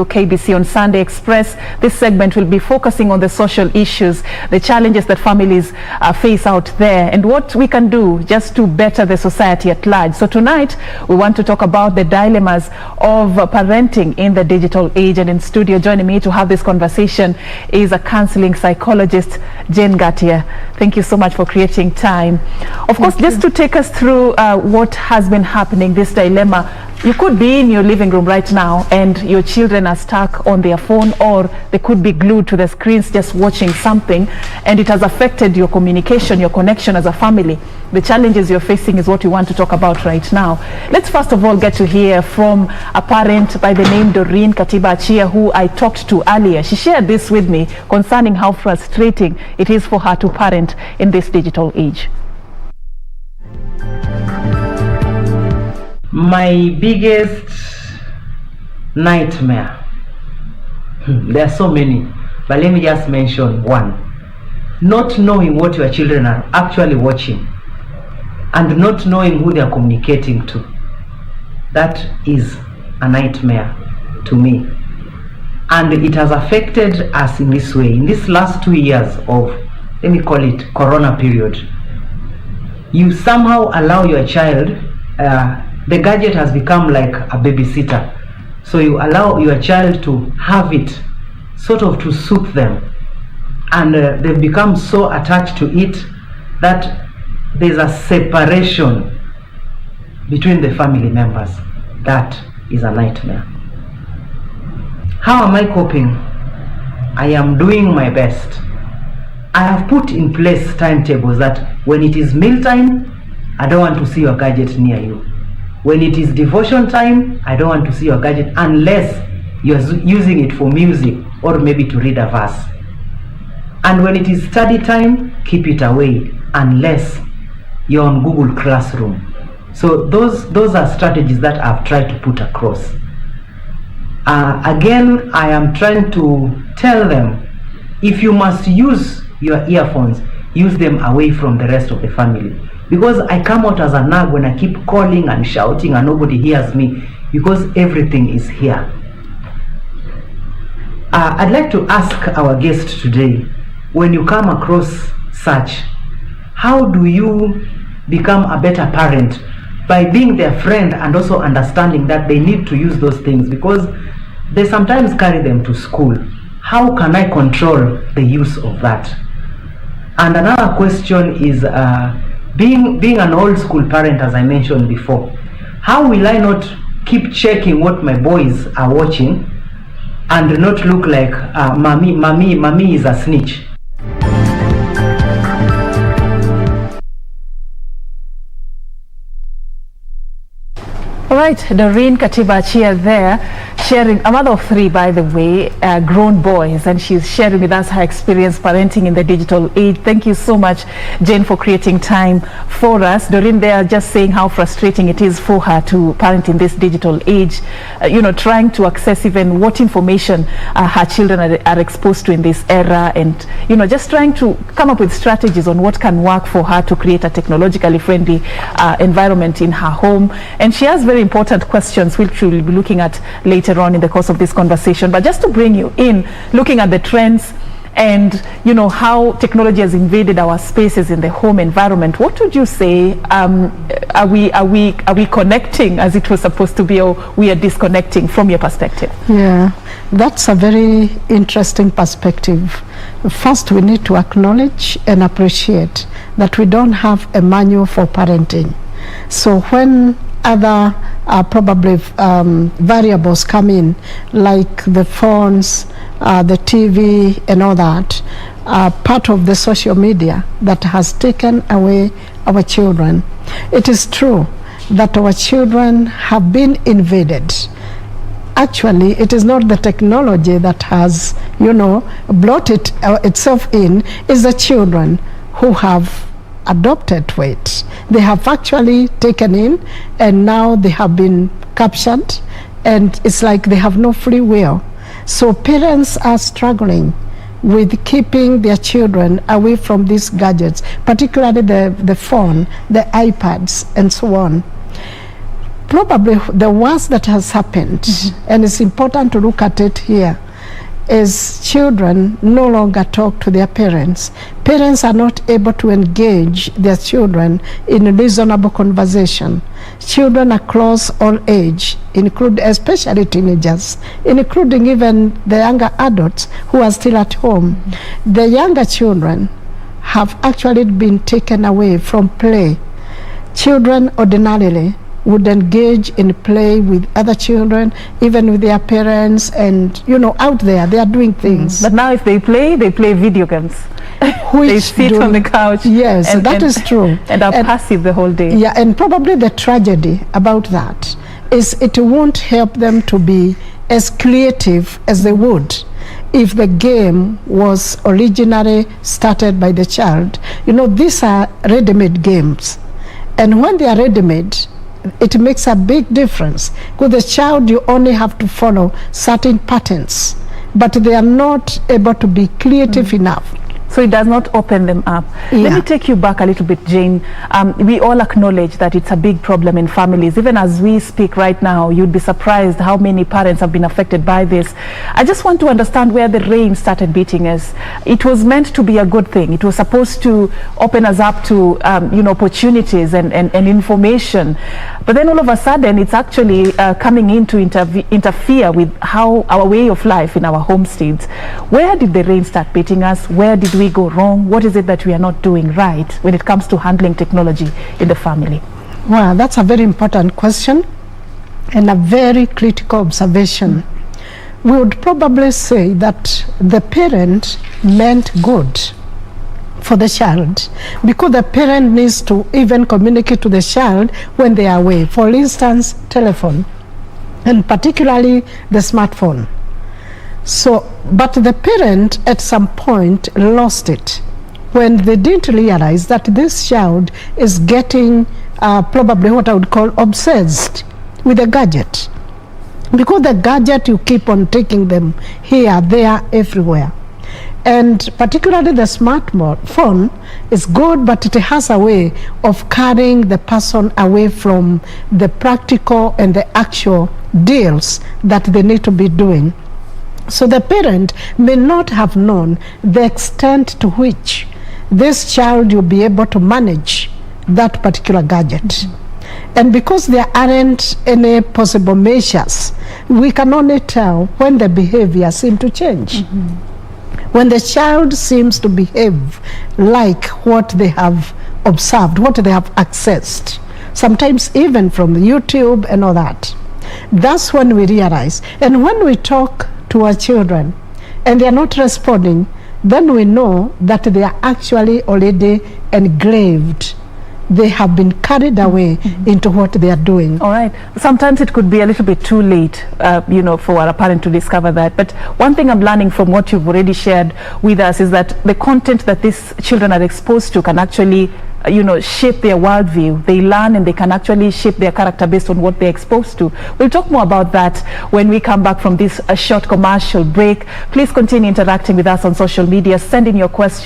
KBC on Sunday Express. This segment will be focusing on the social issues, the challenges that families face out there, and what we can do just to better the society at large. So tonight we want to talk about the dilemmas of parenting in the digital age, and in studio joining me to have this conversation is a counseling psychologist, Ngatia. Thank you so much for creating time. Of course, just to take us through what has been happening, this dilemma. You could be in your living room right now and your children are stuck on their phone, or they could be glued to the screens just watching something, and it has affected your communication, your connection as a family. The challenges you're facing is what we want to talk about right now. Let's first of all get to hear from a parent by the name Doreen Ngatia, who I talked to earlier. She shared this with me concerning how frustrating it is for her to parent in this digital age. My biggest nightmare, there are so many, but let me just mention one. Not knowing what your children are actually watching and not knowing who they are communicating to. That is a nightmare to me. And it has affected us in this way. In these last 2 years of, let me call it, Corona period, you somehow allow your child, the gadget has become like a babysitter. So you allow your child to have it, sort of to soothe them. And they've become so attached to it that there's a separation between the family members. That is a nightmare. How am I coping? I am doing my best. I have put in place timetables that when it is mealtime, I don't want to see your gadget near you. When it is devotion time, I don't want to see your gadget unless you're using it for music or maybe to read a verse. And when it is study time, keep it away unless you're on Google Classroom. So those are strategies that I've tried to put across. Again, I am trying to tell them, if you must use your earphones, use them away from the rest of the family. Because I come out as a nag when I keep calling and shouting and nobody hears me, because everything is here. I'd like to ask our guest today, when you come across such, how do you become a better parent? By being their friend and also understanding that they need to use those things, because they sometimes carry them to school. How can I control the use of that? And another question is, being an old school parent, as I mentioned before, how will I not keep checking what my boys are watching and not look like mommy is a snitch? All right, Doreen Ngatia there, sharing, a mother of 3 by the way, grown boys, and she's sharing with us her experience parenting in the digital age. Thank you so much, Jane, for creating time for us. Doreen there just saying how frustrating it is for her to parent in this digital age, trying to access even what information her children are exposed to in this era, and just trying to come up with strategies on what can work for her to create a technologically friendly environment in her home. And she has very important questions which we'll be looking at later on in the course of this conversation. But just to bring you in, looking at the trends and how technology has invaded our spaces in the home environment, what would you say? Are we connecting as it was supposed to be, or we are disconnecting from your perspective? Yeah, that's a very interesting perspective. First, we need to acknowledge and appreciate that we don't have a manual for parenting. So when other probably variables come in, like the phones, the TV and all that, part of the social media that has taken away our children. It is true that our children have been invaded. Actually, it is not the technology that has, brought itself in, it's the children who have adopted to it. They have actually taken in, and now they have been captured, and it's like they have no free will. So parents are struggling with keeping their children away from these gadgets, particularly the phone, the iPads, and so on. Probably the worst that has happened, and it's important to look at it here, is children no longer talk to their parents. Parents are not able to engage their children in reasonable conversation. Children across all age, especially teenagers, including even the younger adults who are still at home. The younger children have actually been taken away from play. Children ordinarily would engage in play with other children, even with their parents, and out there they are doing things. But now if they play video games. Which they sit on the couch. Yes, that is true. And are passive the whole day. Yeah, and probably the tragedy about that is it won't help them to be as creative as they would if the game was originally started by the child. These are ready-made games. And when they are ready-made, it makes a big difference. With the child, you only have to follow certain patterns, but they are not able to be creative enough. So it does not open them up. Yeah. Let me take you back a little bit, Jane. We all acknowledge that it's a big problem in families. Even as we speak right now, you'd be surprised how many parents have been affected by this. I just want to understand where the rain started beating us. It was meant to be a good thing. It was supposed to open us up to opportunities and information. But then all of a sudden, it's actually coming in to interfere with how our way of life in our homesteads. Where did the rain start beating us? Where did we go wrong? What is it that we are not doing right when it comes to handling technology in the family? Well, that's a very important question and a very critical observation. We would probably say that the parent meant good for the child, because the parent needs to even communicate to the child when they are away. For instance, telephone, and particularly the smartphone. So, but the parent at some point lost it when they didn't realize that this child is getting probably what I would call obsessed with a gadget. Because the gadget, you keep on taking them here, there, everywhere. And particularly the smartphone is good, but it has a way of carrying the person away from the practical and the actual deals that they need to be doing. So the parent may not have known the extent to which this child will be able to manage that particular gadget. And because there aren't any possible measures, we can only tell when the behavior seems to change. When the child seems to behave like what they have observed, what they have accessed, sometimes even from YouTube and all that, that's when we realize. And when we talk to our children and they are not responding, then we know that they are actually already engraved. They have been carried away into what they are doing. All right. Sometimes it could be a little bit too late, for a parent to discover that. But one thing I'm learning from what you've already shared with us is that the content that these children are exposed to can actually, shape their worldview. They learn and they can actually shape their character based on what they're exposed to. We'll talk more about that when we come back from this short commercial break. Please continue interacting with us on social media. Send in your questions.